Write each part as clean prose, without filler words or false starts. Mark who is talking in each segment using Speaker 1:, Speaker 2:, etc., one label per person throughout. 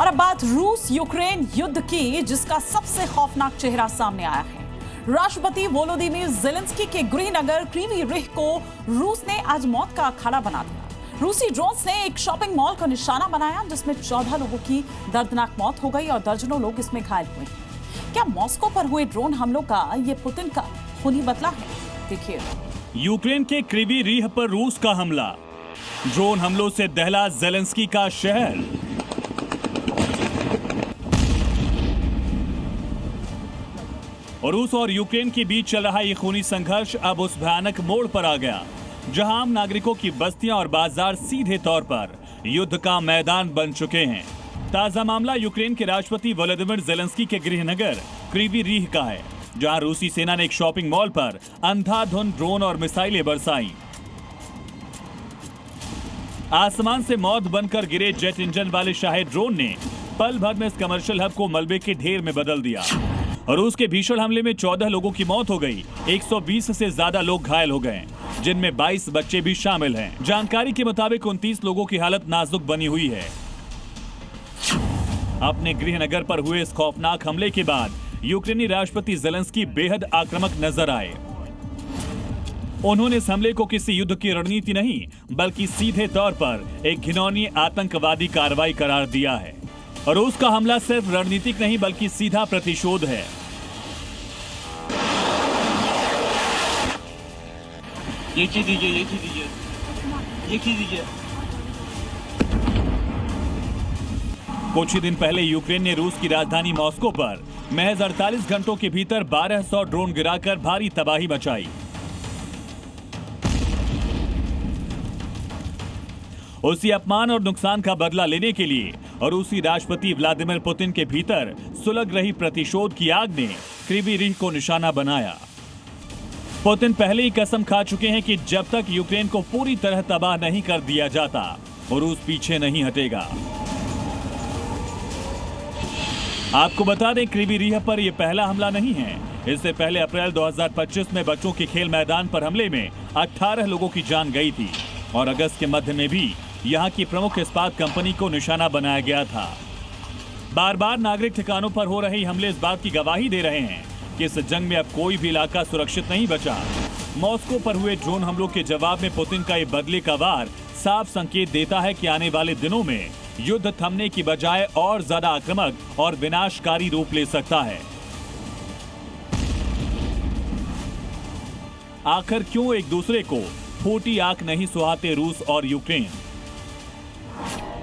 Speaker 1: और अब बात रूस यूक्रेन युद्ध की, जिसका सबसे खौफनाक चेहरा सामने आया है। राष्ट्रपति वोलोदिमीर ज़ेलेंस्की के गृहनगर क्रीवी रिह को रूस ने आज मौत का अखाड़ा बना दिया। रूसी ड्रोन्स ने एक शॉपिंग मॉल को निशाना बनाया, जिसमें 14 लोगों की दर्दनाक मौत हो गई और दर्जनों लोग इसमें घायल हुए। क्या मॉस्को पर हुए ड्रोन हमलों का ये पुतिन का खूनी बदला है? देखिए।
Speaker 2: यूक्रेन के क्रीवी रिह पर रूस का हमला, ड्रोन हमलों से दहला ज़ेलेंस्की का शहर। और रूस और यूक्रेन के बीच चल रहा ये खूनी संघर्ष अब उस भयानक मोड़ पर आ गया जहां आम नागरिकों की बस्तियां और बाजार सीधे तौर पर युद्ध का मैदान बन चुके हैं। ताजा मामला यूक्रेन के राष्ट्रपति वोलोदिमीर ज़ेलेंस्की के गृहनगर क्रीवी रिह का है, जहां रूसी सेना ने एक शॉपिंग मॉल पर अंधाधुंध ड्रोन और मिसाइलें बरसाई। आसमान से मौत बनकर गिरे जेट इंजन वाले शाही ड्रोन ने पल भर में इस कमर्शियल हब को मलबे के ढेर में बदल दिया। और रूस के भीषण हमले में 14 लोगों की मौत हो गई, 120 से ज्यादा लोग घायल हो गए, जिनमें 22 बच्चे भी शामिल हैं। जानकारी के मुताबिक 29 लोगों की हालत नाजुक बनी हुई है। अपने गृहनगर पर हुए इस खौफनाक हमले के बाद यूक्रेनी राष्ट्रपति ज़ेलेंस्की बेहद आक्रामक नजर आए। उन्होंने इस हमले को किसी युद्ध की रणनीति नहीं, बल्कि सीधे तौर पर एक घिनौनी आतंकवादी कार्रवाई करार दिया है। और रूस का हमला सिर्फ रणनीतिक नहीं, बल्कि सीधा प्रतिशोध है।
Speaker 3: ये चीज दीजिए, ये चीज दीजिए, ये चीज दीजिए।
Speaker 2: कुछ ही दिन पहले यूक्रेन ने रूस की राजधानी मॉस्को पर महज 48 घंटों के भीतर 1200 ड्रोन गिराकर भारी तबाही मचाई। उसी अपमान और नुकसान का बदला लेने के लिए और रूसी राष्ट्रपति व्लादिमीर पुतिन के भीतर सुलग रही प्रतिशोध की आग ने क्रीवी रिह को निशाना बनाया। पुतिन पहले ही कसम खा चुके हैं कि जब तक यूक्रेन को पूरी तरह तबाह नहीं कर दिया जाता, रूस पीछे नहीं हटेगा। आपको बता दें, क्रीवी रिह पर यह पहला हमला नहीं है। इससे पहले अप्रैल 2025 में बच्चों के खेल मैदान पर हमले में 18 लोगों की जान गई थी और अगस्त के मध्य में भी यहाँ की प्रमुख इस्पात कंपनी को निशाना बनाया गया था। बार बार नागरिक ठिकानों पर हो रहे हमले इस बात की गवाही दे रहे हैं कि इस जंग में अब कोई भी इलाका सुरक्षित नहीं बचा। मॉस्को पर हुए ड्रोन हमलों के जवाब में पुतिन का ये बदले का वार साफ संकेत देता है कि आने वाले दिनों में युद्ध थमने की बजाय और ज्यादा आक्रामक और विनाशकारी रूप ले सकता है। आखिर क्यों एक दूसरे को फूटी आंख नहीं सुहाते रूस और यूक्रेन?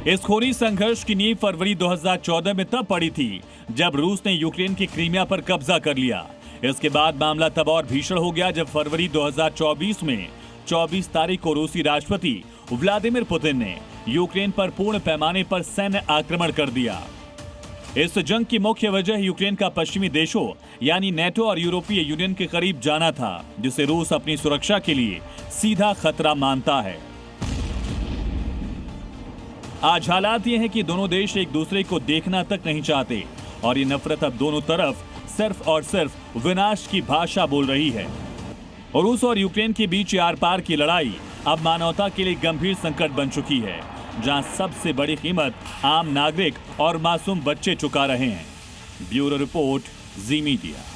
Speaker 2: इस खूनी संघर्ष की नींव फरवरी 2014 में तब पड़ी थी जब रूस ने यूक्रेन की क्रीमिया पर कब्जा कर लिया। इसके बाद मामला तब और भीषण हो गया जब फरवरी 2024 में 24 तारीख को रूसी राष्ट्रपति व्लादिमीर पुतिन ने यूक्रेन पर पूर्ण पैमाने पर सैन्य आक्रमण कर दिया। इस जंग की मुख्य वजह यूक्रेन का पश्चिमी देशों यानी नेटो और यूरोपीय यूनियन के करीब जाना था, जिसे रूस अपनी सुरक्षा के लिए सीधा खतरा मानता है। आज हालात ये हैं कि दोनों देश एक दूसरे को देखना तक नहीं चाहते और ये नफरत अब दोनों तरफ सिर्फ और सिर्फ विनाश की भाषा बोल रही है। और रूस और यूक्रेन के बीच आर पार की लड़ाई अब मानवता के लिए गंभीर संकट बन चुकी है, जहां सबसे बड़ी कीमत आम नागरिक और मासूम बच्चे चुका रहे हैं। ब्यूरो रिपोर्ट, जी मीडिया।